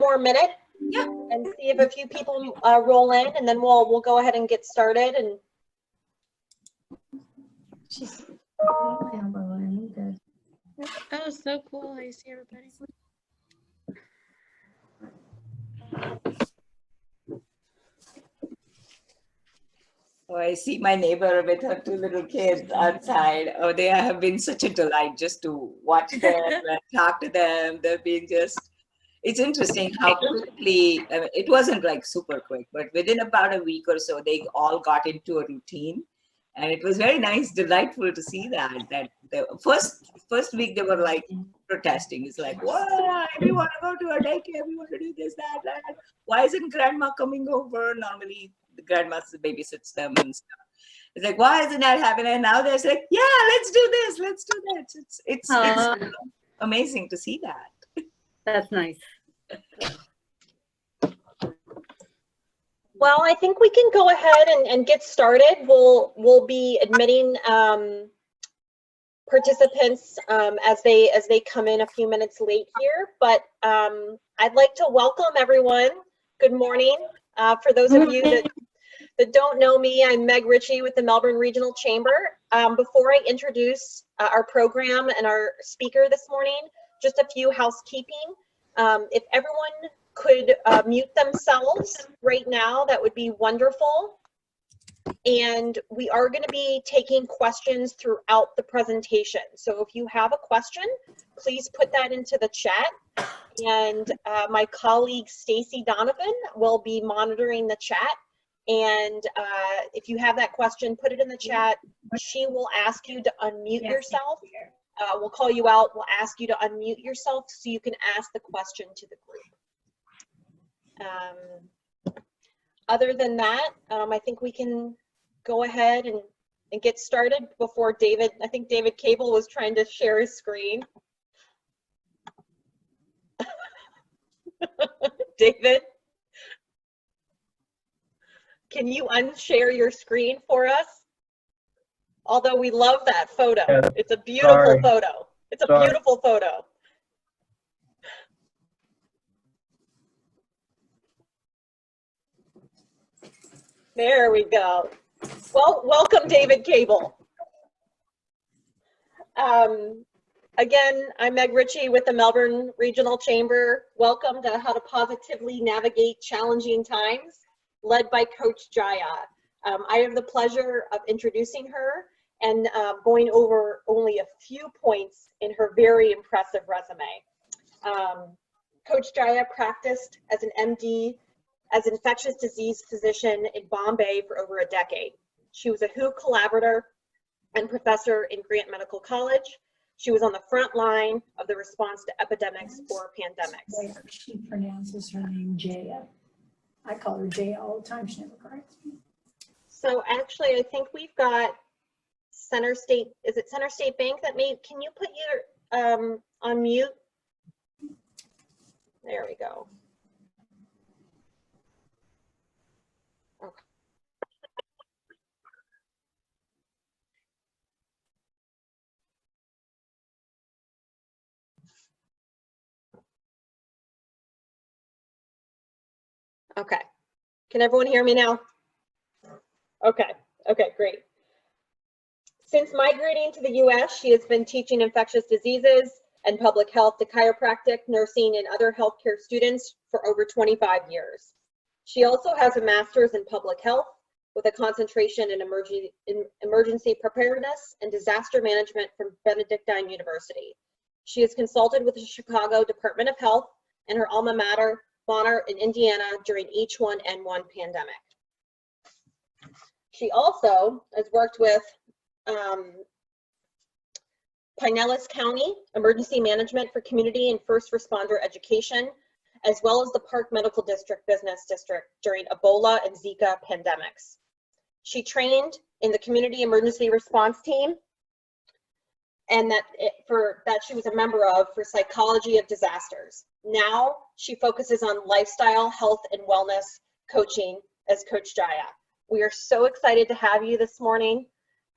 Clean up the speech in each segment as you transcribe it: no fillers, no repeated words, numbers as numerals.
more minute and see if a few people roll in, and then we'll go ahead and get started. And oh, so cool. I see everybody. Oh, I see my neighbor with her two little kids outside. Oh, they have been such a delight just to watch them and talk to them. They've been just, it's interesting how quickly, I mean, it wasn't like super quick, but within about a week or so, they all got into a routine. And it was very nice, delightful to see that the first week they were like protesting. It's like, wow, we want to go to our daycare, we want to do this, that. Why isn't grandma coming over? Normally the grandma babysits them and stuff. It's like, why isn't that happening? And now they're like, yeah, let's do this, let's do that. It's amazing to see that. That's nice. well, I think we can go ahead and get started. We'll be admitting participants as they come in a few minutes late here, but I'd like to welcome everyone. Good morning. For those of you that don't know me, I'm Meg Ritchie with the Melbourne Regional Chamber. Before I introduce our program and our speaker this morning, just a few housekeeping. If everyone could mute themselves right now, that would be wonderful. And we are going to be taking questions throughout the presentation. So if you have a question, please put that into the chat. And my colleague Stacy Donovan will be monitoring the chat. And if you have that question, put it in the chat. She will ask you to unmute yourself. We'll call you out. We'll ask you to unmute yourself so you can ask the question to the group. Other than that, I think we can go ahead and get started before David, I think David Cable was trying to share his screen. David, can you unshare your screen for us? Although we love that photo. Yeah, it's a beautiful sorry. photo. It's a Sorry. beautiful photo. There we go. Well, welcome, David Cable. Again, I'm Meg Ritchie with the Melbourne Regional Chamber. Welcome to How to Positively Navigate Challenging Times, led by Coach Jaya. I have the pleasure of introducing her and going over only a few points in her very impressive resume. Coach Jaya practiced as an MD, as an infectious disease physician in Bombay for over a decade. She was a WHO collaborator and professor in Grant Medical College. She was on the front line of the response to epidemics or pandemics. She pronounces her name Jaya. I call her Jaya all the time. She never corrects me. So actually, I think we've got Center State. Is it Center State Bank that made? Can you put your on mute? There we go. Okay. Okay. Can everyone hear me now? Okay. Okay, great. Since migrating to the US, she has been teaching infectious diseases and public health to chiropractic, nursing, and other healthcare students for over 25 years. She also has a master's in public health with a concentration in emergency preparedness and disaster management from Benedictine University. She has consulted with the Chicago Department of Health and her alma mater, Bonner in Indiana, during H1N1 pandemic. She also has worked with Pinellas County Emergency Management for Community and First Responder Education, as well as the Park Medical District Business District during Ebola and Zika pandemics. She trained in the Community Emergency Response Team, and that she was a member of for Psychology of Disasters. Now she focuses on lifestyle, health, and wellness coaching as Coach Jaya. We are so excited to have you this morning.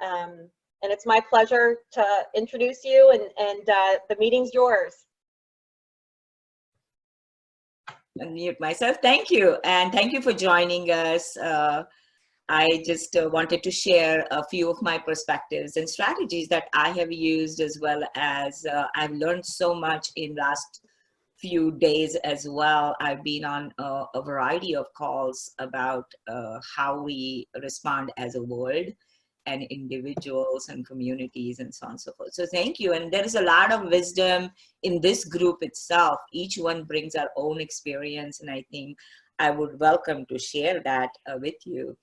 And it's my pleasure to introduce you, and the meeting's yours. unmute myself. Thank you. And thank you for joining us. I just wanted to share a few of my perspectives and strategies that I have used, as well as I've learned so much in last few days as well. I've been on a variety of calls about how we respond as a world and individuals and communities and so on and so forth. So thank you. And there is a lot of wisdom in this group itself. Each one brings our own experience, and I think I would welcome to share that with you.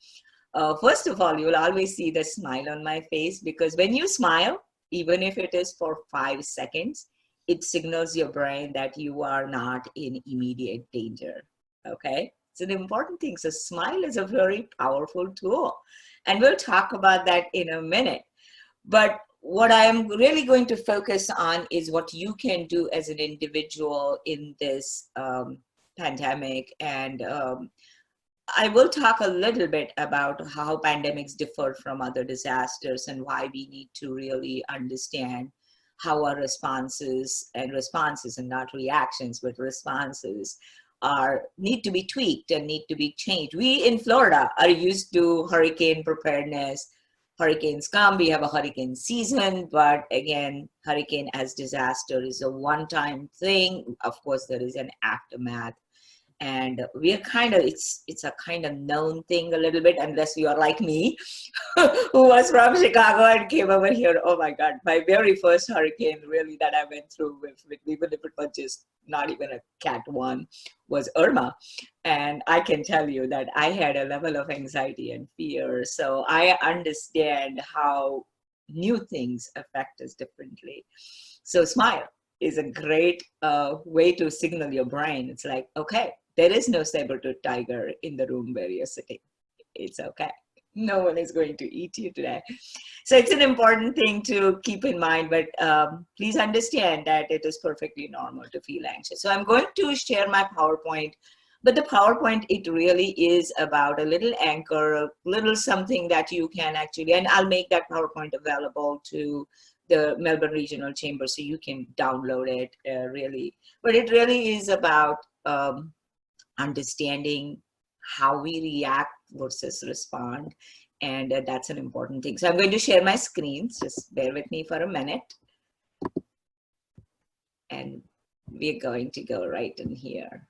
First of all, you'll always see the smile on my face, because when you smile, even if it is for 5 seconds, it signals your brain that you are not in immediate danger. Okay, it's an important thing. So smile is a very powerful tool, and we'll talk about that in a minute. But what I am really going to focus on is what you can do as an individual in this pandemic. And I will talk a little bit about how pandemics differ from other disasters and why we need to really understand how our responses and not reactions, but responses need to be tweaked and need to be changed. We in Florida are used to hurricane preparedness. Hurricanes come, we have a hurricane season, but again, hurricane as disaster is a one-time thing. Of course, there is an aftermath. And we are kind of, it's a kind of known thing a little bit, unless you are like me, who was from Chicago and came over here. Oh my God, my very first hurricane really that I went through with even if it was just not even a Cat 1, was Irma. And I can tell you that I had a level of anxiety and fear. So I understand how new things affect us differently. So smile is a great way to signal your brain. It's like, okay, there is no saber-tooth tiger in the room where you're sitting. It's okay. No one is going to eat you today. So it's an important thing to keep in mind, but please understand that it is perfectly normal to feel anxious. So I'm going to share my PowerPoint, but the PowerPoint, it really is about a little anchor, a little something that you can actually, and I'll make that PowerPoint available to the Melbourne Regional Chamber so you can download it really. But it really is about understanding how we react versus respond. And that's an important thing. So I'm going to share my screens. Just bear with me for a minute. And we're going to go right in here.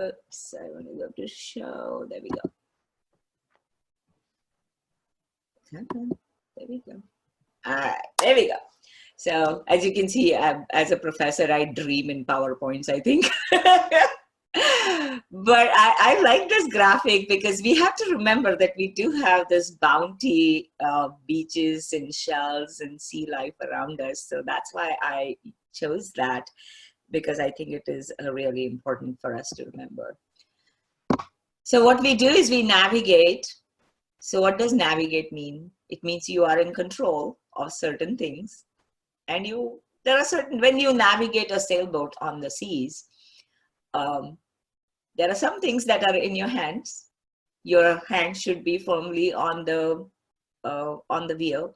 Oops, I want to go to show. There we go. There we go. All right, there we go. So as you can see, as a professor, I dream in PowerPoints, I think. But I like this graphic because we have to remember that we do have this bounty of beaches and shells and sea life around us. So that's why I chose that, because I think it is really important for us to remember. So what we do is we navigate. So what does navigate mean? It means you are in control of certain things. And there are certain, when you navigate a sailboat on the seas, there are some things that are in your hands. Your hand should be firmly on the wheel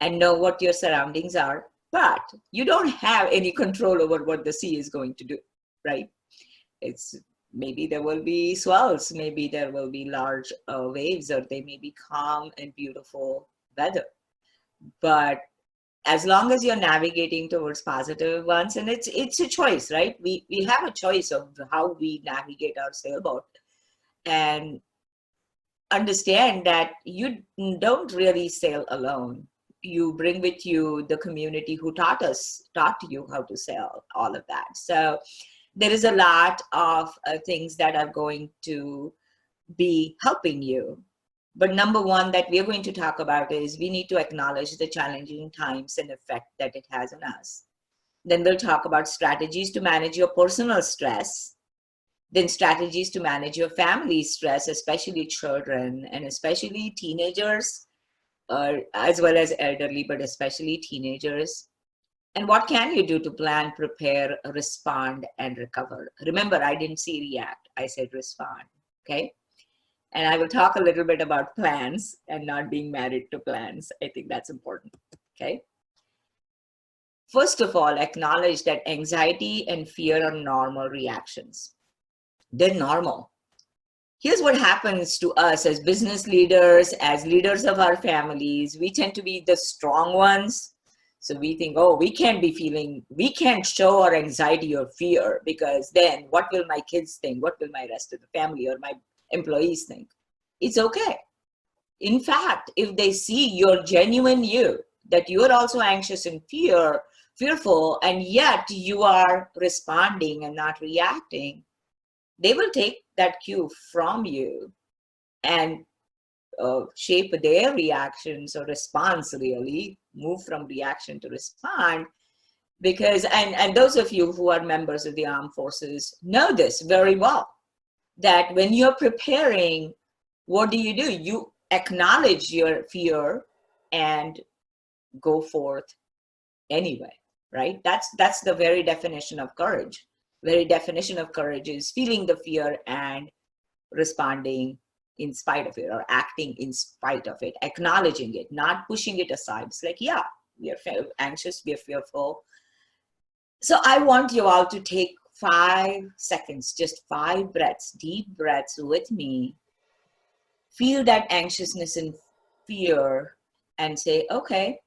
and know what your surroundings are. But you don't have any control over what the sea is going to do, right? Maybe there will be swells, maybe there will be large waves, or they may be calm and beautiful weather. But as long as you're navigating towards positive ones, and it's a choice, right? We have a choice of how we navigate our sailboat, and understand that you don't really sail alone. You bring with you the community who taught you how to sail, all of that. So there is a lot of things that are going to be helping you. But number one that we're going to talk about is we need to acknowledge the challenging times and effect that it has on us. Then we'll talk about strategies to manage your personal stress. Then strategies to manage your family stress, especially children and especially teenagers, as well as elderly, but especially teenagers. And what can you do to plan, prepare, respond, and recover? Remember, I didn't say react, I said respond, okay? And I will talk a little bit about plans and not being married to plans. I think that's important, okay? first of all, acknowledge that anxiety and fear are normal reactions. They're normal. Here's what happens to us as business leaders, as leaders of our families. We tend to be the strong ones. So we think, oh, we can't show our anxiety or fear, because then what will my kids think? What will my rest of the family or my employees think? It's okay. In fact, if they see your genuine you, that you are also anxious and fearful, and yet you are responding and not reacting, they will take that cue from you and shape their reactions or response, really move from reaction to respond. Because, and those of you who are members of the armed forces know this very well, that when you're preparing, what do? You acknowledge your fear and go forth anyway, right? That's the very definition of courage. Very definition of courage is feeling the fear and responding in spite of it, or acting in spite of it, acknowledging it, not pushing it aside. It's like, yeah, we are anxious, we are fearful. So I want you all to take 5 seconds, just 5 breaths, deep breaths with me. Feel that anxiousness and fear and say, okay,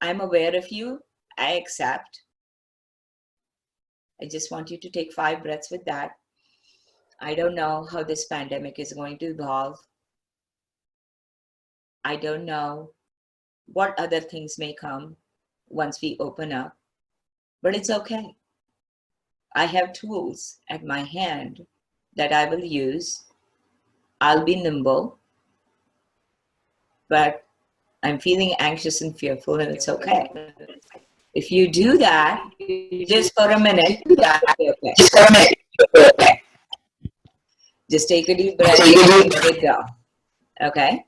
I'm aware of you, I accept. I just want you to take 5 breaths with that. I don't know how this pandemic is going to evolve. I don't know what other things may come once we open up, but it's okay. I have tools at my hand that I will use. I'll be nimble, but I'm feeling anxious and fearful, and it's okay. If you do that, just for a minute, okay. Just take a deep breath and let it go. Okay?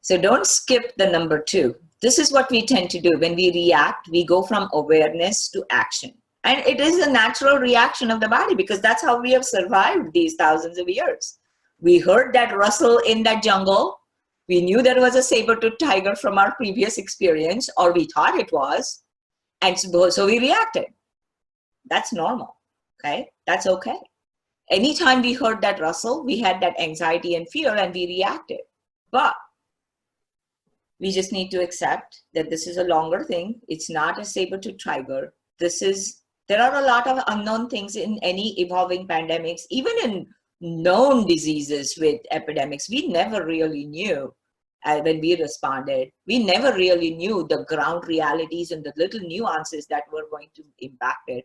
So don't skip the number 2. This is what we tend to do. When we react, we go from awareness to action. And it is a natural reaction of the body, because that's how we have survived these thousands of years. We heard that rustle in that jungle. We knew there was a saber-toothed tiger from our previous experience, or we thought it was. And so we reacted. That's normal. Okay? That's okay. Anytime we heard that rustle, we had that anxiety and fear, and we reacted. But we just need to accept that this is a longer thing. It's not a saber-toothed tiger. There are a lot of unknown things in any evolving pandemics, even in known diseases with epidemics. We never really knew when we responded. We never really knew the ground realities and the little nuances that were going to impact it.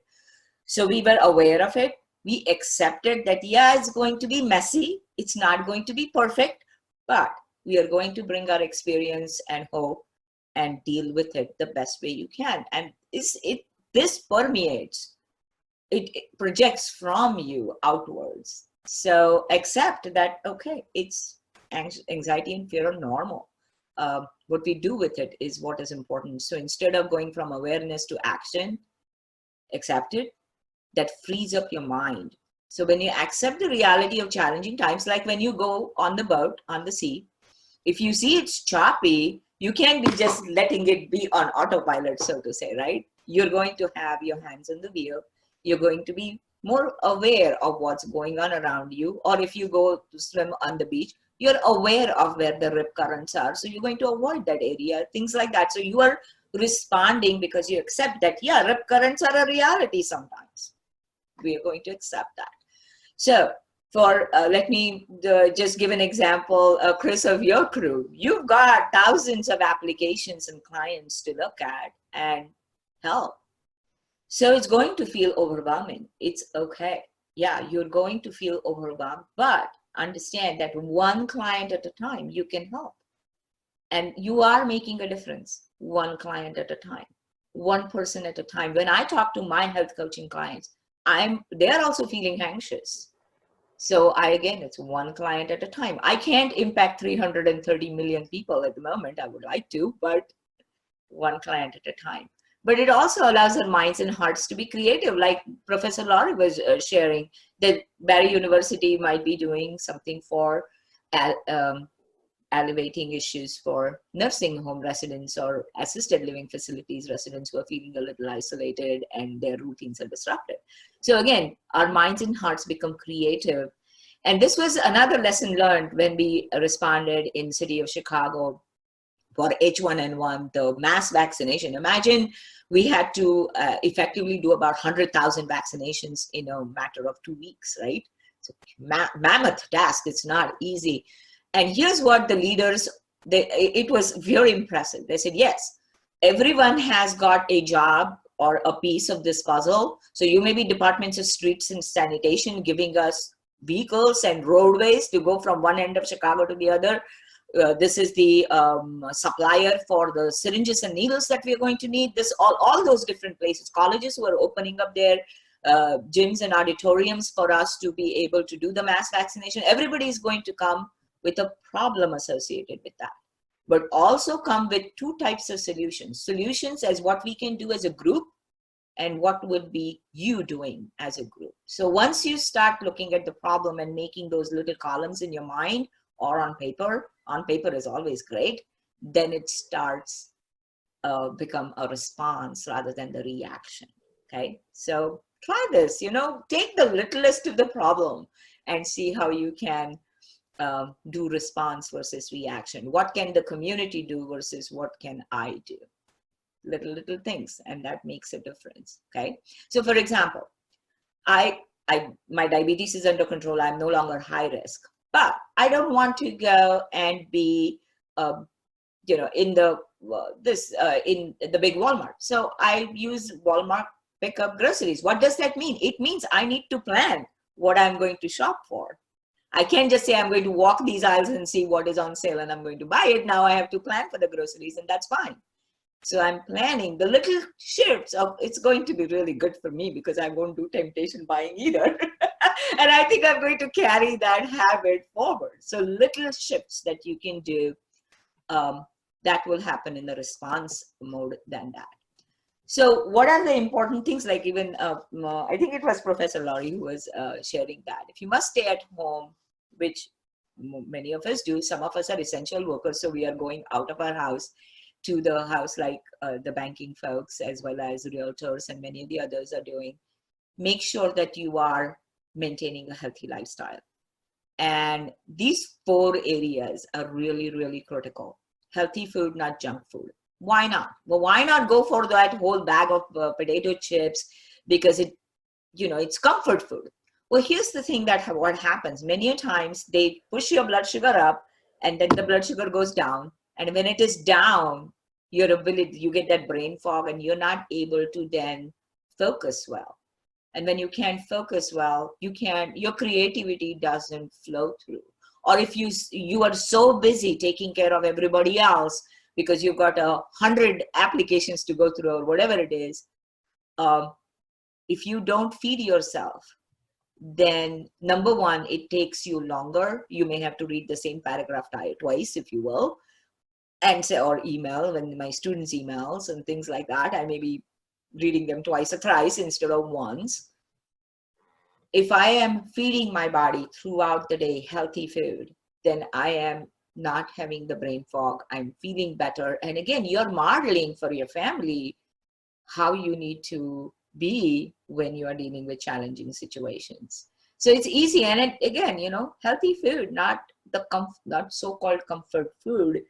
So we were aware of it. We accepted that, yeah, it's going to be messy. It's not going to be perfect, but we are going to bring our experience and hope and deal with it the best way you can. And this permeates, it projects from you outwards. So accept that, okay, it's anxiety and fear are normal. What we do with it is what is important. So instead of going from awareness to action, accept it. That frees up your mind. So when you accept the reality of challenging times, like when you go on the boat, on the sea, if you see it's choppy, you can't be just letting it be on autopilot, so to say, right? You're going to have your hands on the wheel. You're going to be more aware of what's going on around you. Or if you go to swim on the beach, you're aware of where the rip currents are. So you're going to avoid that area, things like that. So you are responding because you accept that, yeah, rip currents are a reality sometimes. We are going to accept that. So let me just give an example, Chris, of your crew. You've got thousands of applications and clients to look at and help. So it's going to feel overwhelming. It's okay. Yeah, you're going to feel overwhelmed, but understand that one client at a time, you can help. And you are making a difference, one client at a time, one person at a time. When I talk to my health coaching clients, they're also feeling anxious. So again, it's one client at a time. I can't impact 330 million people at the moment. I would like to, but one client at a time. But it also allows our minds and hearts to be creative. Like Professor Laurie was sharing, that Barry University might be doing something for elevating issues for nursing home residents or assisted living facilities residents who are feeling a little isolated and their routines are disrupted. So again, our minds and hearts become creative. And this was another lesson learned when we responded in city of Chicago for H1N1, the mass vaccination. Imagine we had to effectively do about 100,000 vaccinations in a matter of 2 weeks, right? It's a mammoth task. It's not easy. And here's what the leaders, it was very impressive. They said, yes, everyone has got a job or a piece of this puzzle. So you may be departments of streets and sanitation giving us vehicles and roadways to go from one end of Chicago to the other. This is the supplier for the syringes and needles that we're going to need. This all those different places, colleges who are opening up their gyms and auditoriums for us to be able to do the mass vaccination. Everybody is going to come with a problem associated with that, but also come with two types of solutions. Solutions as what we can do as a group and what would be you doing as a group. So once you start looking at the problem and making those little columns in your mind or on paper is always great, then it starts become a response rather than the reaction, okay? So try this, take the littlest of the problem and see how you can do response versus reaction. What can the community do versus what can I do? Little things, and that makes a difference, okay? So for example, my diabetes is under control. I'm no longer high risk, but I don't want to go and be, in the big Walmart. So I use Walmart pick up groceries. What does that mean? It means I need to plan what I'm going to shop for. I can't just say I'm going to walk these aisles and see what is on sale and I'm going to buy it. Now I have to plan for the groceries, and that's fine. So I'm planning the little shifts of, it's going to be really good for me because I won't do temptation buying either. And I think I'm going to carry that habit forward. So little shifts that you can do, that will happen in the response mode than that. So what are the important things, like even, I think it was Professor Laurie who was sharing that. If you must stay at home, which many of us do, some of us are essential workers, so we are going out of our house to the house, like the banking folks, as well as realtors and many of the others are doing. Make sure that you are maintaining a healthy lifestyle. And these 4 areas are really, really critical. Healthy food, not junk food. Why not? Well, why not go for that whole bag of potato chips because it's comfort food? Well, here's the thing that what happens. Many times they push your blood sugar up and then the blood sugar goes down. And when it is down, you get that brain fog and you're not able to then focus well. And when you can't focus well, your creativity doesn't flow through. Or if you are so busy taking care of everybody else because you've got 100 applications to go through or whatever it is, if you don't feed yourself, then number one, it takes you longer. You may have to read the same paragraph twice, if you will, and say, or email, when my students' emails and things like that, I may be reading them twice or thrice instead of once. If I am feeding my body throughout the day healthy food, then I am not having the brain fog. I'm feeling better. And again, you're modeling for your family how you need to be when you are dealing with challenging situations. So it's easy. And again, healthy food, not so-called comfort food.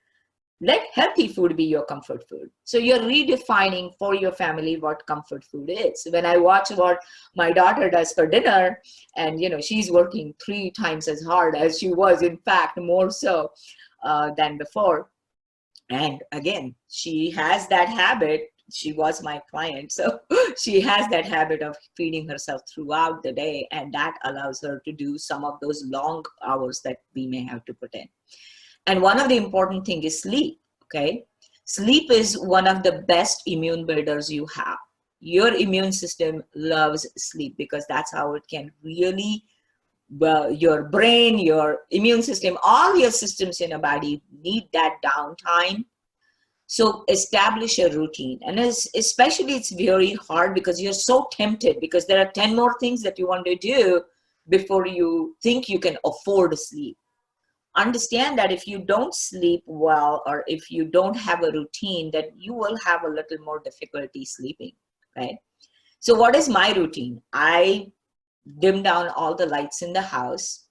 Let healthy food be your comfort food. So you're redefining for your family what comfort food is. When I watch what my daughter does for dinner, and she's working 3 times as hard as she was, in fact, more so than before. And again, she has that habit. She was my client, so she has that habit of feeding herself throughout the day, and that allows her to do some of those long hours that we may have to put in. And one of the important things is sleep, okay? Sleep is one of the best immune builders you have. Your immune system loves sleep because that's how it can really, your brain, your immune system, all your systems in your body need that downtime. So establish a routine. And especially it's very hard because you're so tempted because there are 10 more things that you want to do before you think you can afford sleep. understand that if you don't sleep well, or if you don't have a routine, that you will have a little more difficulty sleeping, right? So what is my routine? I dim down all the lights in the house,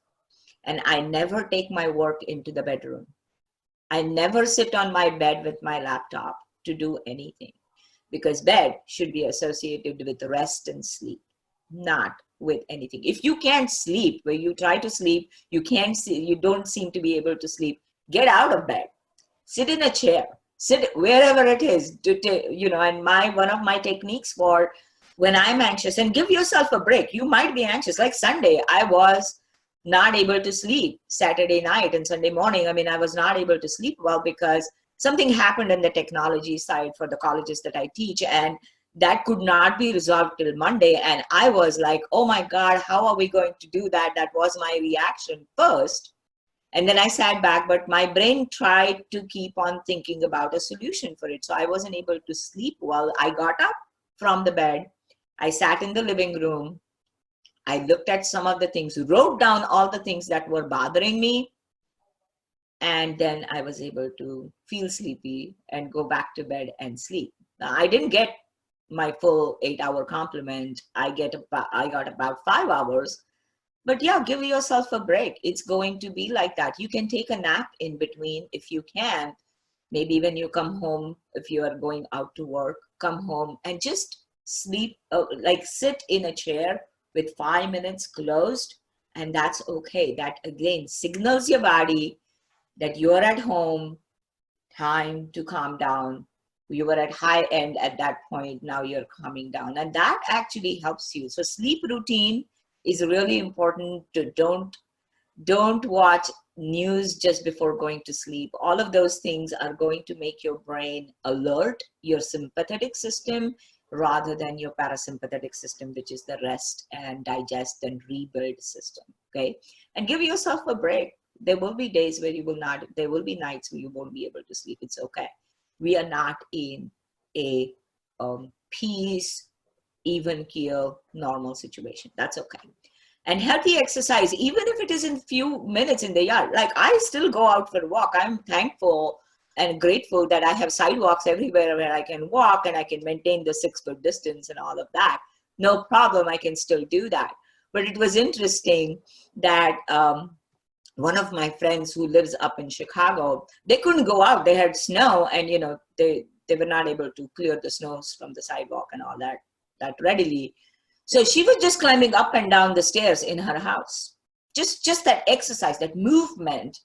and I never take my work into the bedroom. I never sit on my bed with my laptop to do anything, because bed should be associated with rest and sleep, not with anything. If you can't sleep, where you try to sleep, you can't see, you don't seem to be able to sleep, get out of bed, sit in a chair, sit wherever it is, and one of my techniques for when I'm anxious, and give yourself a break. You might be anxious, like Sunday, I was not able to sleep Saturday night and Sunday morning. I mean, I was not able to sleep well because something happened in the technology side for the colleges that I teach, and that could not be resolved till Monday. And I was like, oh my God, how are we going to do that? That was my reaction first. And then I sat back, but my brain tried to keep on thinking about a solution for it. So I wasn't able to sleep well. I got up from the bed. I sat in the living room. I looked at some of the things, wrote down all the things that were bothering me. And then I was able to feel sleepy and go back to bed and sleep. Now, I didn't get my full 8-hour complement. I got about 5 hours. But yeah, give yourself a break. It's going to be like that. You can take a nap in between if you can. Maybe when you come home, if you are going out to work, come home and just sleep, like sit in a chair with 5 minutes closed, and that's okay. That again signals your body that you're at home, time to calm down. You were at high end at that point, now you're calming down, and that actually helps you. So sleep routine is really important. To don't watch news just before going to sleep. All of those things are going to make your brain alert, your sympathetic system, rather than your parasympathetic system, which is the rest and digest and rebuild system. Okay, and give yourself a break. There will be days where you will not, there will be nights where you won't be able to sleep. It's okay. We are not in a peace, even keel, normal situation. That's okay. And healthy exercise, even if it is in few minutes in the yard, like I still go out for a walk. I'm thankful and grateful that I have sidewalks everywhere where I can walk and I can maintain the 6-foot distance and all of that. No problem, I can still do that. But it was interesting that one of my friends who lives up in Chicago, they couldn't go out. They had snow, and they were not able to clear the snows from the sidewalk and all that readily. So she was just climbing up and down the stairs in her house. Just that exercise, that movement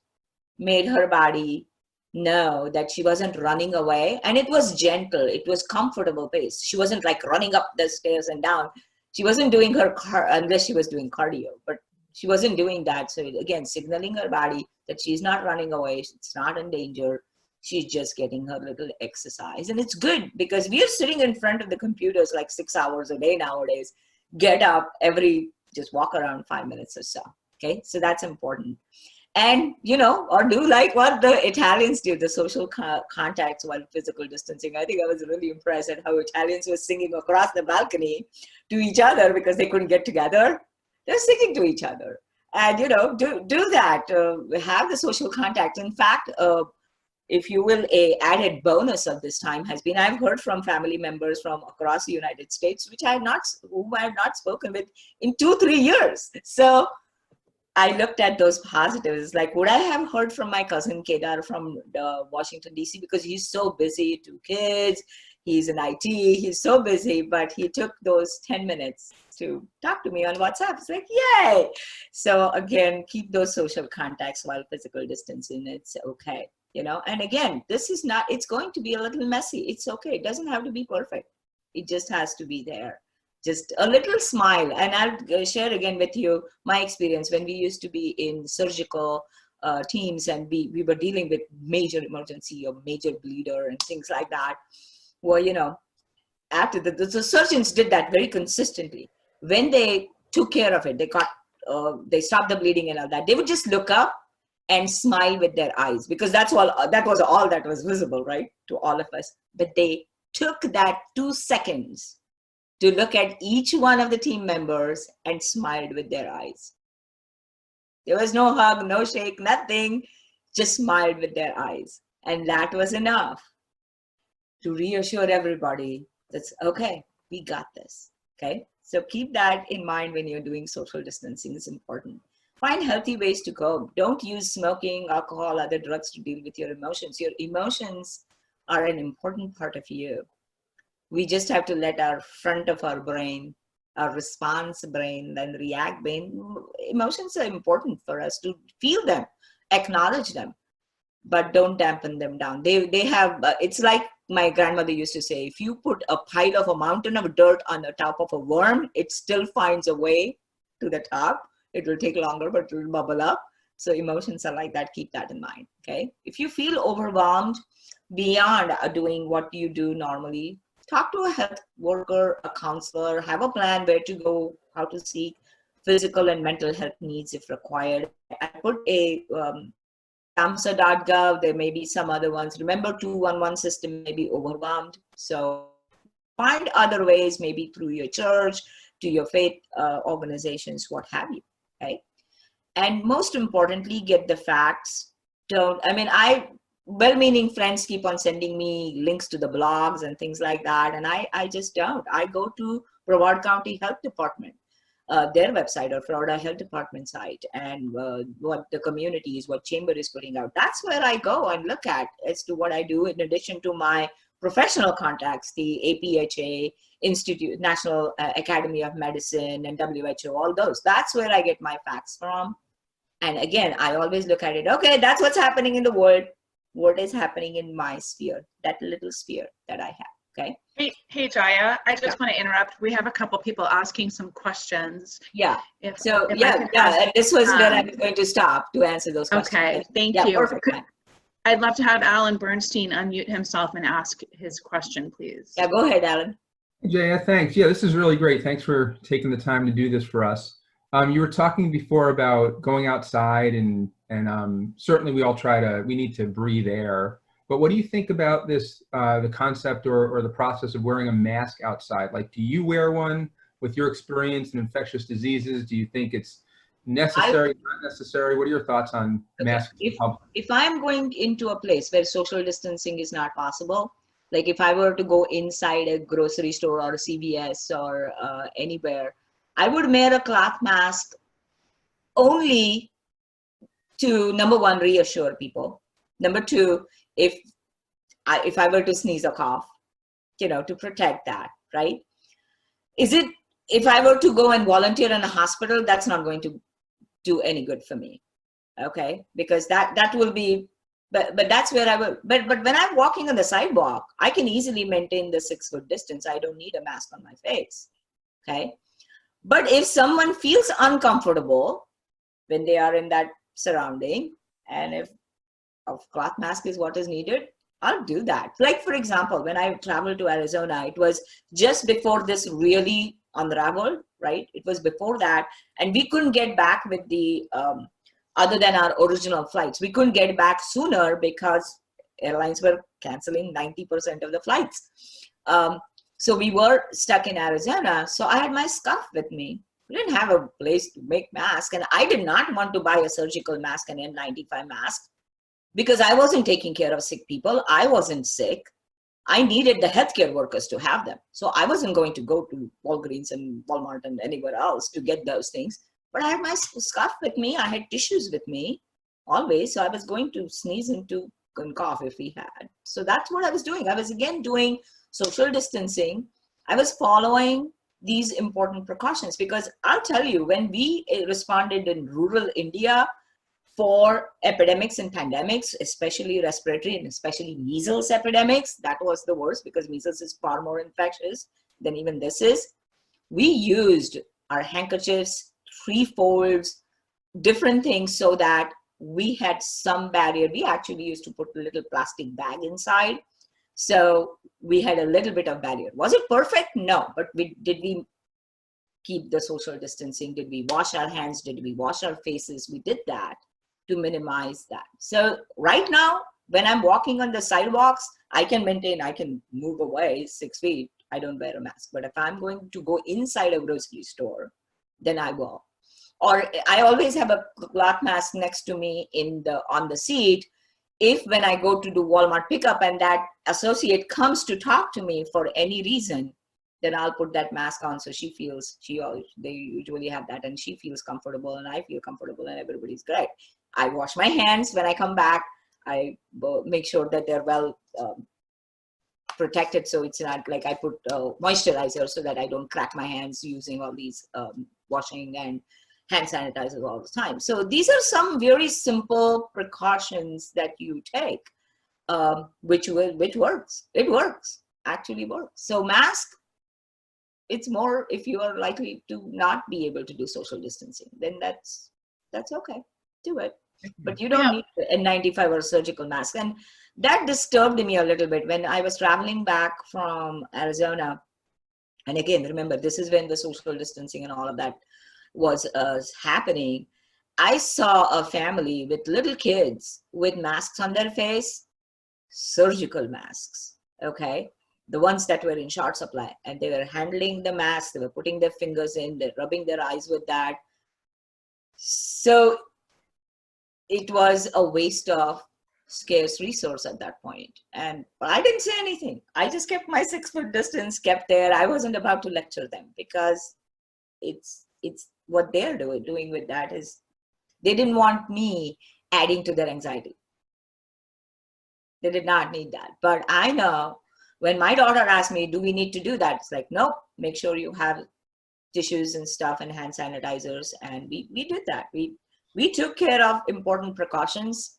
made her body know that she wasn't running away. And it was gentle. It was comfortable pace. She wasn't like running up the stairs and down. She wasn't doing her unless she was doing cardio, but she wasn't doing that. So again, signaling her body that she's not running away. It's not in danger. She's just getting her little exercise. And it's good because we are sitting in front of the computers like 6 hours a day nowadays. Get up just walk around 5 minutes or so. Okay, so that's important. And or do like what the Italians do, the social contacts while physical distancing. I think I was really impressed at how Italians were singing across the balcony to each other because they couldn't get together. They're singing to each other. And do that, have the social contact. In fact, if you will, a added bonus of this time has been, I've heard from family members from across the United States, whom I have not spoken with in 2-3 years. So I looked at those positives, like, would I have heard from my cousin Kedar from Washington, D.C., because he's so busy, 2 kids, he's in IT, he's so busy, but he took those 10 minutes to talk to me on WhatsApp. It's like, yay. So again, keep those social contacts while physical distancing. It's okay. And again, it's going to be a little messy. It's okay. It doesn't have to be perfect. It just has to be there. Just a little smile. And I'll share again with you my experience when we used to be in surgical teams, and we were dealing with major emergency or major bleeder and things like that. Well, after the surgeons did that very consistently. When they took care of it, they stopped the bleeding and all that. They would just look up and smile with their eyes, because that was all that was visible, right, to all of us. But they took that 2 seconds to look at each one of the team members and smiled with their eyes. There was no hug, no shake, nothing, just smiled with their eyes. And that was enough to reassure everybody that's okay, we got this. Okay. So keep that in mind when you're doing social distancing is important. Find healthy ways to cope. Don't use smoking, alcohol, other drugs to deal with your emotions. Your emotions are an important part of you. We just have to let our front of our brain, our response brain, then react brain. Emotions are important for us to feel them, acknowledge them, but don't dampen them down. They have, it's like my grandmother used to say, if you put a pile of a mountain of dirt on the top of a worm, it still finds a way to the top. It will take longer, but it will bubble up. So emotions are like that. Keep that in mind. Okay. If you feel overwhelmed beyond doing what you do normally, talk to a health worker, a counselor, have a plan where to go, how to seek physical and mental health needs if required. I put a SAMHSA.gov, there may be some other ones. Remember, 211 system may be overwhelmed. So find other ways, maybe through your church, to your faith organizations, what have you, okay? And most importantly, get the facts. Well-meaning friends keep on sending me links to the blogs and things like that, and I just don't. I go to Brevard County Health Department, their website, or Florida Health Department site, and what the community is, what chamber is putting out. That's where I go and look at as to what I do in addition to my professional contacts, the APHA, Institute, National Academy of Medicine, and WHO, all those. That's where I get my facts from. And again, I always look at it, okay, that's what's happening in the world. What is happening in my sphere, that little sphere that I have, okay? Hey Jaya, I just want to interrupt. We have a couple people asking some questions. Yeah. If So I yeah, could yeah. ask, And this was where I was going to stop to answer those questions. Okay, thank Yeah, you. perfect. I'd love to have Alan Bernstein unmute himself and ask his question, please. Yeah, go ahead, Alan. Jaya, thanks. Yeah, this is really great. Thanks for taking the time to do this for us. You were talking before about going outside, and certainly we need to breathe air. But what do you think about this, the concept or the process of wearing a mask outside? Like, do you wear one with your experience in infectious diseases? Do you think it's necessary, not necessary? What are your thoughts on masks? If I'm going into a place where social distancing is not possible, like if I were to go inside a grocery store or a CVS or anywhere, I would wear a cloth mask only to, number one, reassure people. Number two, if I were to sneeze or cough, to protect that, right? If I were to go and volunteer in a hospital, that's not going to do any good for me, okay? Because that will be, but that's where I will, but when I'm walking on the sidewalk, I can easily maintain the 6-foot distance. I don't need a mask on my face, okay? But if someone feels uncomfortable when they are in that surrounding, and if a cloth mask is what is needed, I'll do that. Like, for example, when I traveled to Arizona, it was just before this really unraveled, right? It was before that, and we couldn't get back with the, other than our original flights, we couldn't get back sooner because airlines were canceling 90% of the flights. So we were stuck in Arizona. So I had my scarf with me. We didn't have a place to make masks, and I did not want to buy a surgical mask and N95 mask because I wasn't taking care of sick people. I wasn't sick. I needed the healthcare workers to have them. So I wasn't going to go to Walgreens and Walmart and anywhere else to get those things. But I had my scarf with me. I had tissues with me always. So I was going to sneeze into and cough if we had. So that's what I was doing. I was again doing social distancing. I was following these important precautions because I'll tell you, when we responded in rural India for epidemics and pandemics, especially respiratory and especially measles epidemics, that was the worst because measles is far more infectious than even this is. We used our handkerchiefs, 3 folds, different things so that we had some barrier. We actually used to put a little plastic bag inside. So we had a little bit of barrier. Was it perfect? No, but did we keep the social distancing? Did we wash our hands? Did we wash our faces? We did that to minimize that. So right now, when I'm walking on the sidewalks, I can move away 6 feet. I don't wear a mask. But if I'm going to go inside a grocery store, then I will. or I always have a cloth mask next to me on the seat. If when I go to do Walmart pickup and that associate comes to talk to me for any reason, then I'll put that mask on so they usually have that and she feels comfortable and I feel comfortable and everybody's great. I wash my hands when I come back. I make sure that they're well protected, so it's not like I put moisturizer so that I don't crack my hands using all these washing and hand sanitizer all the time. So these are some very simple precautions that you take, which works. It works, actually works. So mask, it's more if you are likely to not be able to do social distancing, then that's okay, do it. But you don't need a N95 or a surgical mask. And that disturbed me a little bit when I was traveling back from Arizona. And again, remember, this is when the social distancing and all of that was happening. I saw a family with little kids with masks on their face, surgical masks, okay? The ones that were in short supply. And they were handling the mask, they were putting their fingers in, they're rubbing their eyes with that. So it was a waste of scarce resource at that point. And I didn't say anything. I just kept my 6-foot distance, kept there. I wasn't about to lecture them because it's what they're doing with that is they didn't want me adding to their anxiety. They did not need that. But I know when my daughter asked me, do we need to do that? It's like, nope, make sure you have tissues and stuff and hand sanitizers. And we did that. We took care of important precautions,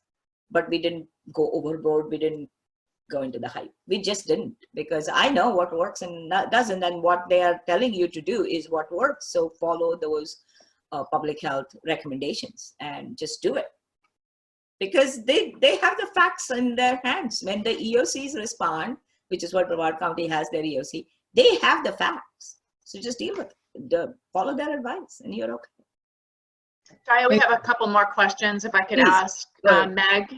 but we didn't go overboard. We didn't go into the hype. We just didn't, because I know what works and doesn't, and what they are telling you to do is what works. So follow those public health recommendations and just do it. Because they have the facts in their hands. When the EOCs respond, which is what Brevard County has their EOC, they have the facts. So just deal with it. Follow their advice and you're okay. Jaya, we have a couple more questions. If I could Please, ask go ahead.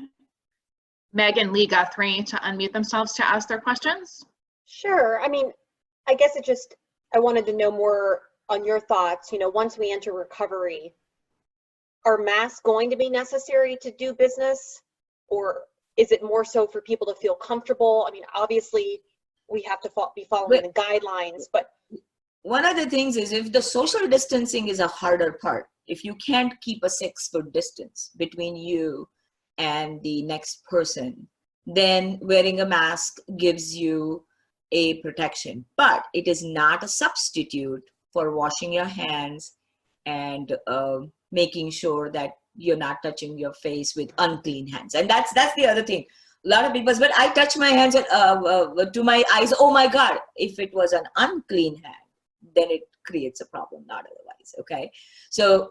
Meg and Lee Guthrie to unmute themselves to ask their questions. Sure. I mean, I guess I wanted to know more on your thoughts. You know, once we enter recovery, are masks going to be necessary to do business, or is it more so for people to feel comfortable? I mean, obviously we have to be following the guidelines, but one of the things is, if the social distancing is a harder part, if you can't keep a 6-foot distance between you and the next person, then wearing a mask gives you a protection. But it is not a substitute for washing your hands and making sure that you're not touching your face with unclean hands. And that's the other thing. A lot of people say, but I touch my hands to my eyes. Oh my God. If it was an unclean hand, then it creates a problem, not otherwise, okay? So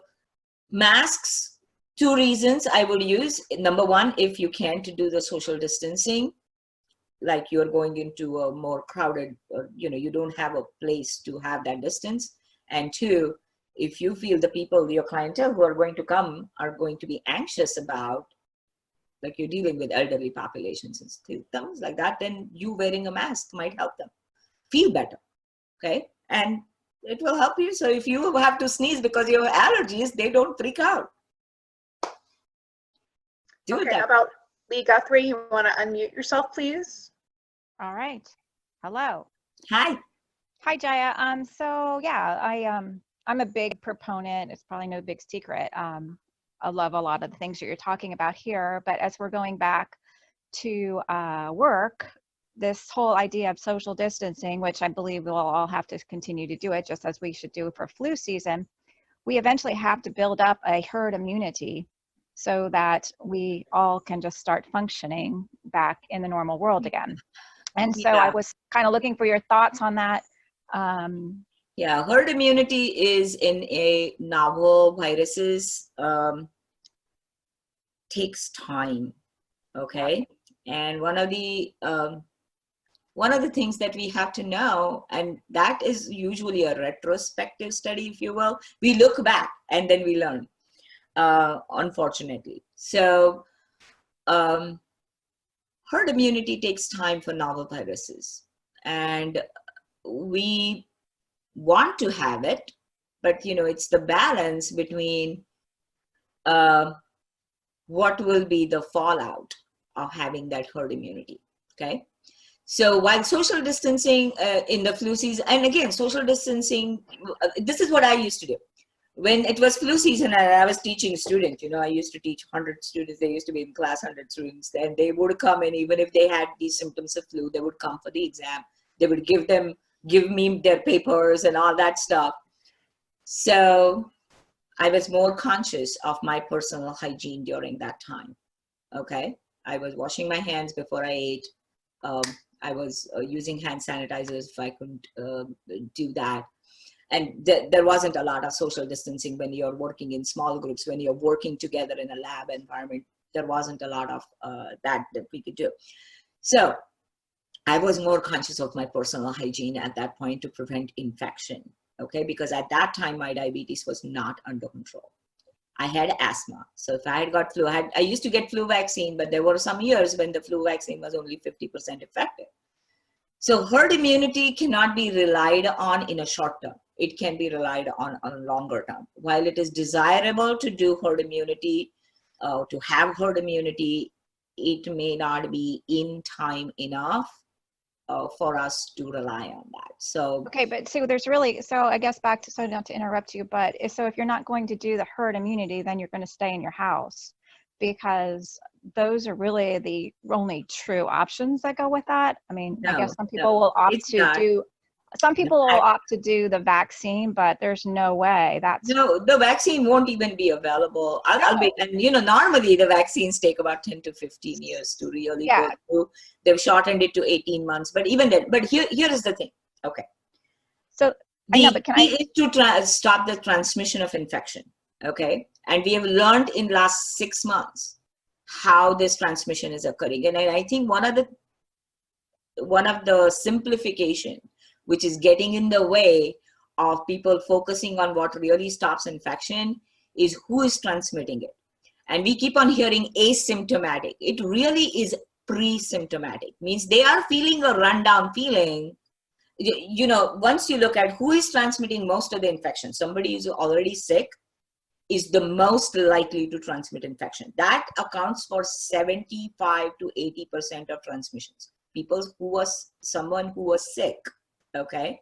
masks, 2 reasons I would use. Number one, if you can't do the social distancing, like you're going into a more crowded, you don't have a place to have that distance. And 2, if you feel the people, your clientele who are going to come are going to be anxious about, like you're dealing with elderly populations and things like that, then you wearing a mask might help them feel better, okay? And it will help you. So if you have to sneeze because you have allergies, they don't freak out. Do Okay, that. how about Lee Guthrie? You want to unmute yourself, please? All right. Hello. Hi. Hi, Jaya. So yeah, I'm a big proponent. It's probably no big secret. I love a lot of the things that you're talking about here, but as we're going back to work, this whole idea of social distancing, which I believe we'll all have to continue to do it, just as we should do for flu season, we eventually have to build up a herd immunity so that we all can just start functioning back in the normal world again. And so I was kind of looking for your thoughts on that. Yeah, herd immunity is in a novel viruses, takes time, okay? And one of the things that we have to know, and that is usually a retrospective study, if you will, we look back and then we learn, unfortunately. So herd immunity takes time for novel viruses, and we want to have it, but it's the balance between what will be the fallout of having that herd immunity. Okay. So while social distancing in the flu season, and again, social distancing, this is what I used to do. When it was flu season and I was teaching students, I used to teach 100 students. They used to be in class, 100 students, and they would come in, even if they had these symptoms of flu, they would come for the exam. They would give me their papers and all that stuff. So I was more conscious of my personal hygiene during that time. Okay. I was washing my hands before I ate. I was using hand sanitizers if I couldn't do that. And there wasn't a lot of social distancing when you're working in small groups, when you're working together in a lab environment. There wasn't a lot of that we could do. So I was more conscious of my personal hygiene at that point to prevent infection. Okay, because at that time my diabetes was not under control. I had asthma. So if I had got flu, I used to get flu vaccine, but there were some years when the flu vaccine was only 50% effective. So herd immunity cannot be relied on in a short term. It can be relied on a longer term. While it is desirable to do herd immunity, to have herd immunity, it may not be in time enough for us to rely on that. So Okay, but so there's really, so I guess back to, so not to interrupt you, but if you're not going to do the herd immunity, then you're going to stay in your house, because those are really the only true options that go with that. I mean, I guess some people will opt to do, some people will opt to do the vaccine, but there's no way that's. No, the vaccine won't even be available. And normally the vaccines take about 10 to 15 years to really go through. They've shortened it to 18 months, but even then, but here is the thing. Okay. So I know, but can I is to stop the transmission of infection. Okay. And we have learned in last 6 months how this transmission is occurring. And I think one of the simplification, which is getting in the way of people focusing on what really stops infection, is who is transmitting it. And we keep on hearing asymptomatic. It really is pre-symptomatic, means they are feeling a rundown feeling. Once you look at who is transmitting most of the infection, somebody who's already sick is the most likely to transmit infection. That accounts for 75 to 80% of transmissions. Someone who was sick. Okay.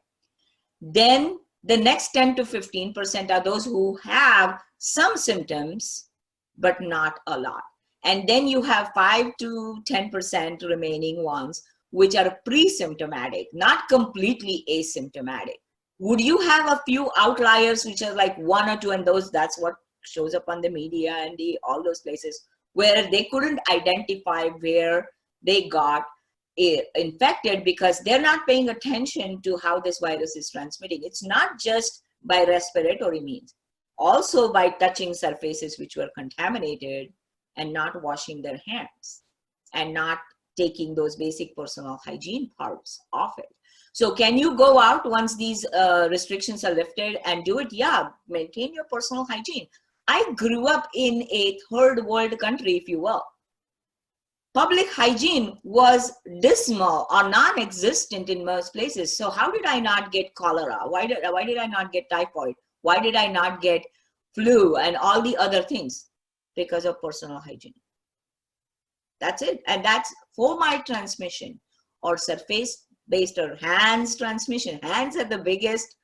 Then the next 10 to 15% are those who have some symptoms, but not a lot. And then you have 5 to 10% remaining ones, which are pre-symptomatic, not completely asymptomatic. Would you have a few outliers, which are like 1 or 2, and that's what shows up on the media and all those places where they couldn't identify where they got infected because they're not paying attention to how this virus is transmitting. It's not just by respiratory means, also by touching surfaces which were contaminated and not washing their hands and not taking those basic personal hygiene parts off it. So can you go out once these restrictions are lifted and do it? Yeah, maintain your personal hygiene. I grew up in a third world country, if you will. Public hygiene was dismal or non-existent in most places. So how did I not get cholera? Why did I not get typhoid? Why did I not get flu and all the other things? Because of personal hygiene. That's it. And that's fomite transmission or surface-based or hands transmission. Hands are the biggest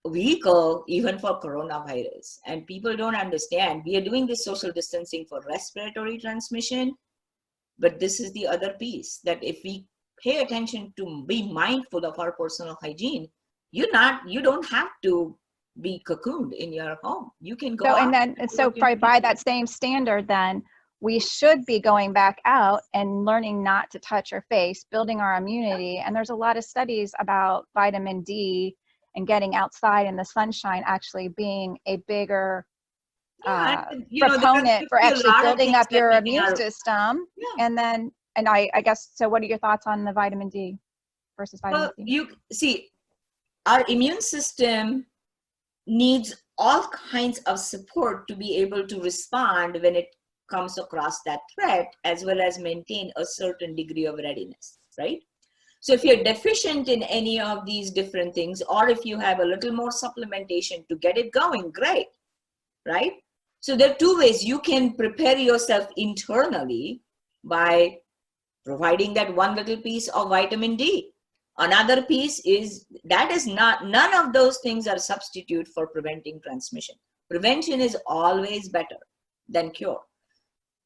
vehicle even for coronavirus. And people don't understand. We are doing this social distancing for respiratory transmission. But this is the other piece, that if we pay attention to be mindful of our personal hygiene, you don't have to be cocooned in your home. You can go out. So by that same standard, then we should be going back out and learning not to touch our face, building our immunity. And there's a lot of studies about vitamin D and getting outside in the sunshine actually being a bigger proponent for actually building up your immune system. Yeah. And I guess, so what are your thoughts on the vitamin D versus vitamin C? You see, our immune system needs all kinds of support to be able to respond when it comes across that threat, as well as maintain a certain degree of readiness, right? So if you're deficient in any of these different things, or if you have a little more supplementation to get it going, great, right? So there are two ways you can prepare yourself internally by providing that one little piece of vitamin D. Another piece is that is not, none of those things are substitute for preventing transmission. Prevention is always better than cure.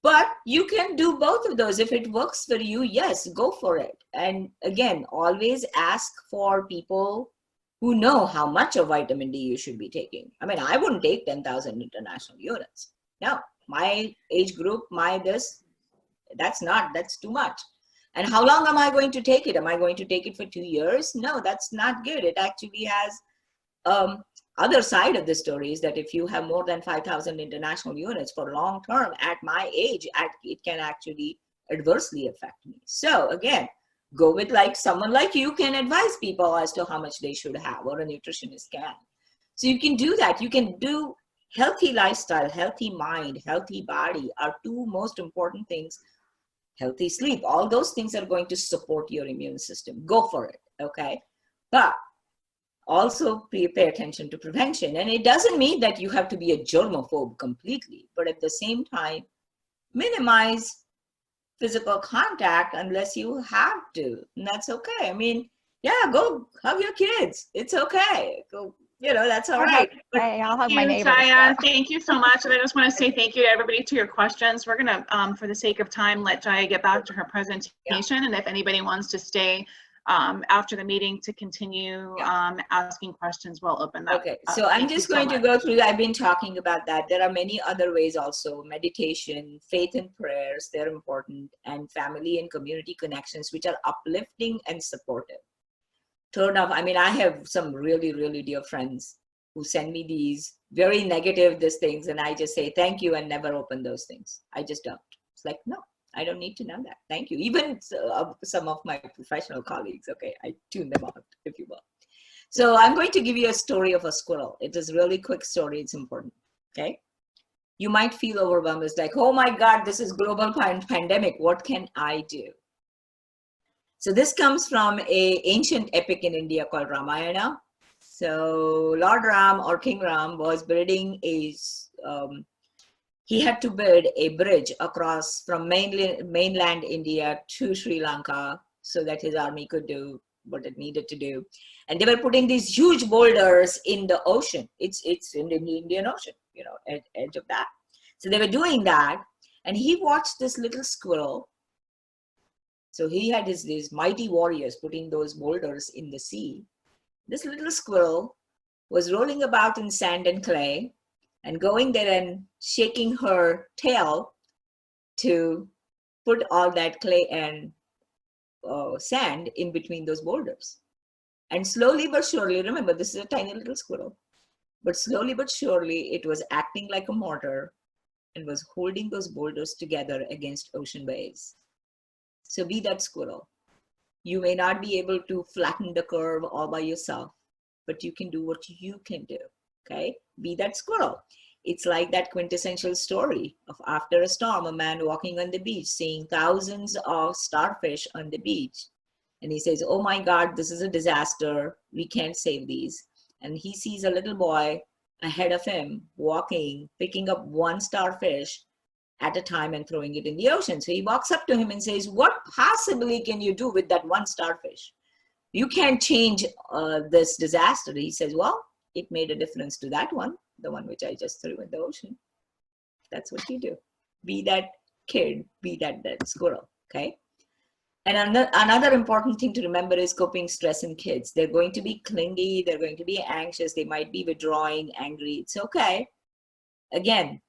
But you can do both of those. If it works for you, yes, go for it. And again, always ask for people who know how much of vitamin D you should be taking. I mean, I wouldn't take 10,000 international units. No, my age group, that's too much. And how long am I going to take it? Am I going to take it for 2 years? No, that's not good. It actually has other side of the story is that if you have more than 5,000 international units for long term at my age, it can actually adversely affect me. So again, go with like someone like you can advise people as to how much they should have, or a nutritionist can. So you can do that. You can do healthy lifestyle, healthy mind, healthy body are two most important things. Healthy sleep, all those things are going to support your immune system. Go for it, okay? But also pay attention to prevention. And it doesn't mean that you have to be a germaphobe completely, but at the same time, minimize physical contact unless you have to, and that's okay. I mean, yeah, go hug your kids. It's okay. Go, that's all right. I'll hug my Thank you, neighbors. Jaya. Thank you so much. And I just want to say thank you to everybody to your questions. We're going to, for the sake of time, let Jaya get back to her presentation. Yeah. And if anybody wants to stay after the meeting to continue asking questions, we'll open that. Okay, so I'm just going to go through, I've been talking about that. There are many other ways also. Meditation, faith and prayers, they're important, and family and community connections, which are uplifting and supportive. Turn off, I mean, I have some really, really dear friends who send me these very negative things, and I just say thank you and never open those things. I just don't. It's like, no, I don't need to know that. Thank you. Even some of my professional colleagues, okay, I tune them out, if you will. So I'm going to give you a story of a squirrel. It is a really quick story. It's important, okay? You might feel overwhelmed. It's like, oh my God, this is global pandemic. What can I do? So this comes from an ancient epic in India called Ramayana. So Lord Ram or King Ram was building he had to build a bridge across from mainland India to Sri Lanka so that his army could do what it needed to do. And they were putting these huge boulders in the ocean. It's in the Indian Ocean, edge of that. So they were doing that, and he watched this little squirrel. So he had these mighty warriors putting those boulders in the sea. This little squirrel was rolling about in sand and clay and going there and shaking her tail to put all that clay and sand in between those boulders. And slowly but surely, remember, this is a tiny little squirrel, but slowly but surely it was acting like a mortar and was holding those boulders together against ocean waves. So be that squirrel. You may not be able to flatten the curve all by yourself, but you can do what you can do, okay? Be that squirrel. It's like that quintessential story of after a storm, a man walking on the beach, seeing thousands of starfish on the beach. And he says, oh my God, this is a disaster. We can't save these. And he sees a little boy ahead of him walking, picking up one starfish at a time and throwing it in the ocean. So he walks up to him and says, what possibly can you do with that one starfish? You can't change this disaster. He says, well, it made a difference to that one, the one which I just threw in the ocean. That's what you do. Be that kid, be that squirrel, okay? And another important thing to remember is coping stress in kids. They're going to be clingy, they're going to be anxious, they might be withdrawing, angry. It's okay. Again,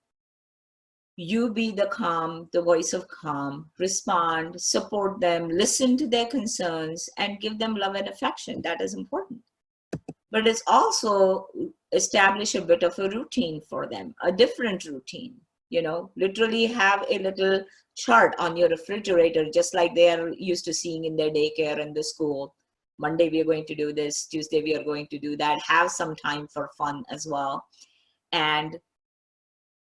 you be the calm, the voice of calm, respond, support them, listen to their concerns, and give them love and affection. That is important. But it's also establish a bit of a routine for them, a different routine. Literally have a little chart on your refrigerator, just like they are used to seeing in their daycare and the school. Monday, we are going to do this. Tuesday, we are going to do that. Have some time for fun as well. And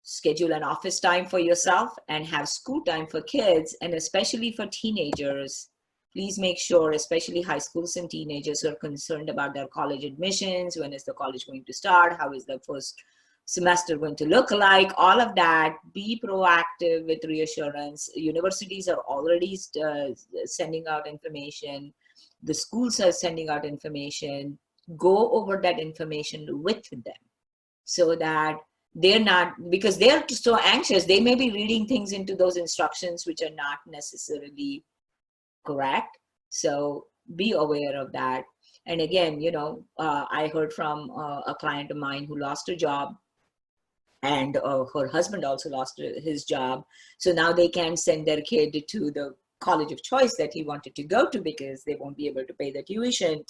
schedule an office time for yourself and have school time for kids, and especially for teenagers. please make sure, especially high schools and teenagers who are concerned about their college admissions, when is the college going to start, how is the first semester going to look like, all of that. Be proactive with reassurance. Universities are already sending out information. The schools are sending out information. Go over that information with them so that they're not, because they're so anxious, they may be reading things into those instructions which are not necessarily correct. So be aware of that. And again, you know, I heard from a client of mine who lost her job, and her husband also lost his job. So now they can't send their kid to the college of choice that he wanted to go to because they won't be able to pay the tuition.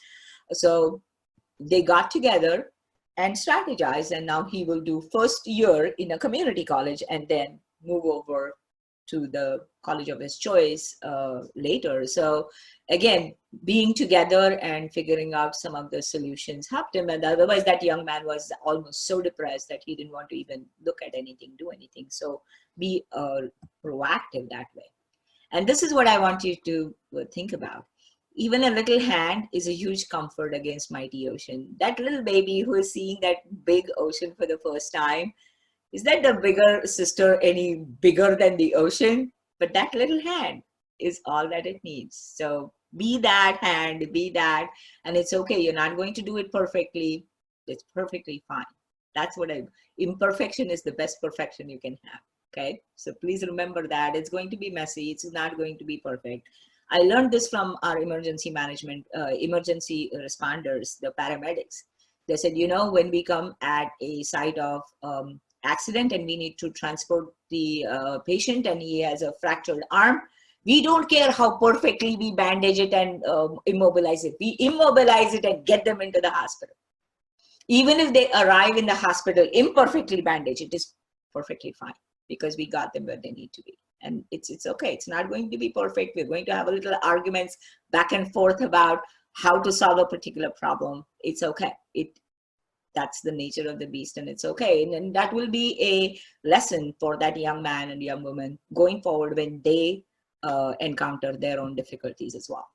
So they got together and strategized, and now he will do first year in a community college and then move over to the college of his choice later. So again, being together and figuring out some of the solutions helped him. And otherwise that young man was almost so depressed that he didn't want to even look at anything, do anything. So be proactive that way. And this is what I want you to think about. Even a little hand is a huge comfort against mighty ocean. That little baby who is seeing that big ocean for the first time, is that the bigger sister any bigger than the ocean? But that little hand is all that it needs. So be that hand, be that, and it's okay. You're not going to do it perfectly. It's perfectly fine. That's what imperfection is the best perfection you can have. Okay. So please remember that it's going to be messy. It's not going to be perfect. I learned this from our emergency management, emergency responders, the paramedics. They said, you know, when we come at a site of accident and we need to transport the patient and he has a fractured arm, we don't care how perfectly we bandage it and immobilize it. We immobilize it and get them into the hospital. Even if they arrive in the hospital imperfectly bandaged, it is perfectly fine because we got them where they need to be. And it's okay. It's not going to be perfect. We're going to have a little arguments back and forth about how to solve a particular problem. It's okay. That's the nature of the beast, and it's okay. And that will be a lesson for that young man and young woman going forward when they encounter their own difficulties as well.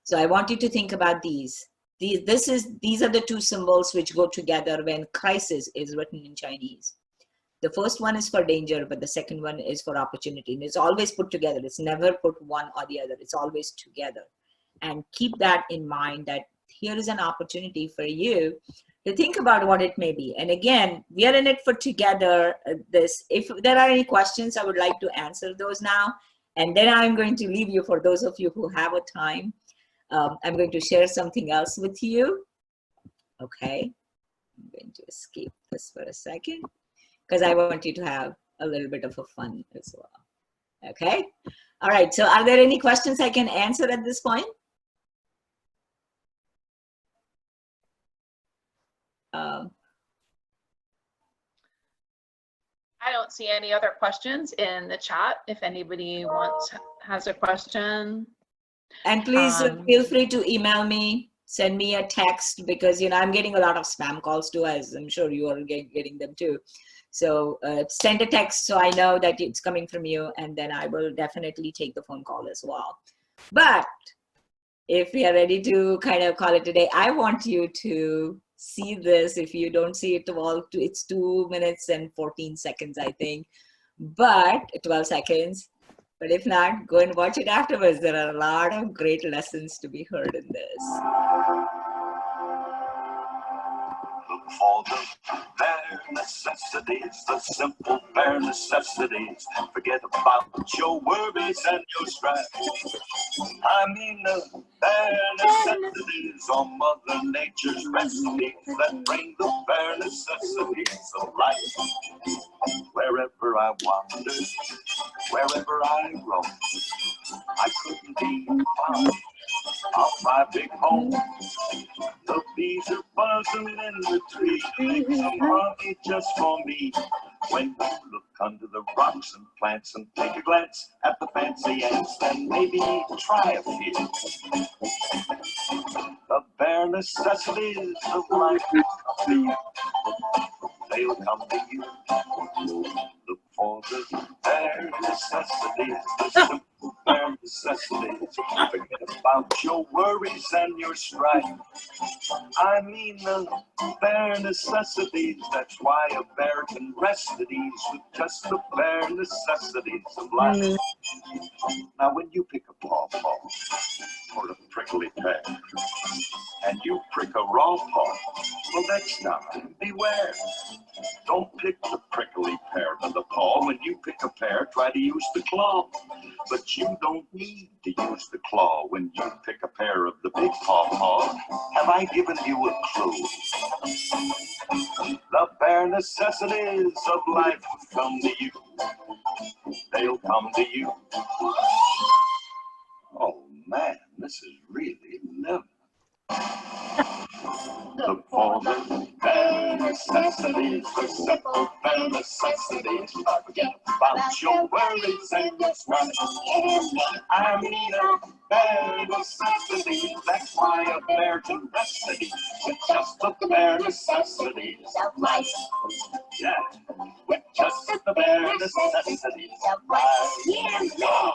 So I want you to think about these. These are the two symbols which go together when crisis is written in Chinese. The first one is for danger, but the second one is for opportunity. And it's always put together. It's never put one or the other. It's always together. And keep that in mind, that here is an opportunity for you to think about what it may be. And again, we are in it for together. If there are any questions, I would like to answer those now. And then I'm going to leave you, for those of you who have a time. I'm going to share something else with you. Okay. I'm going to escape this for a second, because I want you to have a little bit of a fun as well. Okay. All right. So are there any questions I can answer at this point? I don't see any other questions in the chat. If anybody has a question. And please feel free to email me, send me a text, because, you know, I'm getting a lot of spam calls too, as I'm sure you are getting them too. So send a text so I know that it's coming from you, and then I will definitely take the phone call as well. But if we are ready to kind of call it a day, I want you to see this. If you don't see it all, it's 2 minutes and 14 seconds, I think, but 12 seconds. But if not, go and watch it afterwards. There are a lot of great lessons to be heard in this. Look for the bare necessities, the simple bare necessities. Forget about your worries and your strife. I mean the bare necessities are Mother Nature's recipes that bring the bare necessities of life. Wherever I wander, wherever I roam, I couldn't be found off my big home. The bees are buzzing in the tree, make some honey just for me. When you look under the rocks and plants and take a glance at the fancy ants, then maybe try a few. The bare necessities of life will come to you. They'll come to you. Look for the bare necessities, the simple bare necessities. Forget about your worries and your strife. I mean the bare necessities. That's why a bear can rest at ease with just the bare necessities of life. Now when you pick a pawpaw or a prickly pear, and you prick a raw paw, well, next time, beware. Don't pick the prickly pear to the paw. When you pick a pear, try to use the claw. But you don't need to use the claw when you pick a pear of the big pawpaw. Have I given you a clue? The bare necessities of life will come to you. They'll come to you. Oh man, this is really lemon. Look for the bare necessities, the simple bare necessities. Forget about your worries and your strife. I mean a bare necessities. That's why a bear can rest at ease with just the bare necessities of life. Yeah, with just the bare necessities of life. Yeah.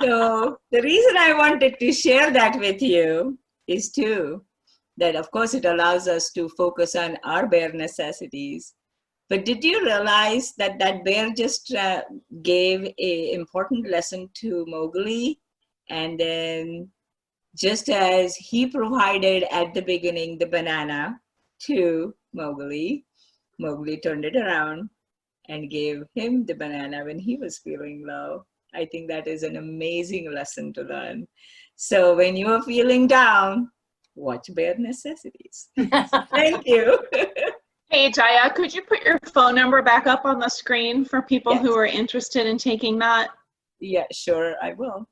So the reason I wanted to share that with you is that of course it allows us to focus on our bare necessities. But did you realize that that bear just gave an important lesson to Mowgli? And then just as he provided at the beginning the banana to Mowgli, Mowgli turned it around and gave him the banana when he was feeling low. I think that is an amazing lesson to learn. So when you are feeling down, watch bare necessities. Thank you. Hey, Jaya, could you put your phone number back up on the screen for people Yes. who are interested in taking that? Yeah, sure, I will.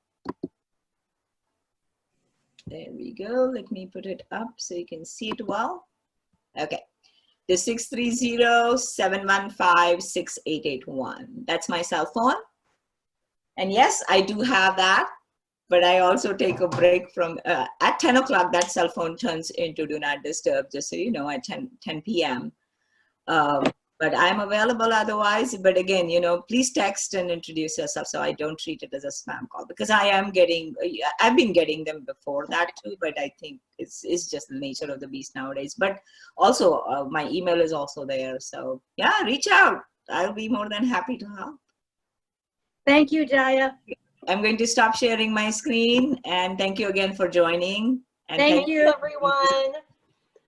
There we go. Let me put it up so you can see it well. Okay. The 630-715-6881. That's my cell phone. And yes, I do have that, but I also take a break from, at 10 o'clock, that cell phone turns into Do Not Disturb, just so you know, at 10 p.m. But I'm available otherwise. But again, you know, please text and introduce yourself so I don't treat it as a spam call, because I've been getting them before that too, but I think it's just the nature of the beast nowadays. But also my email is also there. So yeah, reach out. I'll be more than happy to help. Thank you, Jaya. I'm going to stop sharing my screen, and thank you again for joining. And Thank you. Everyone.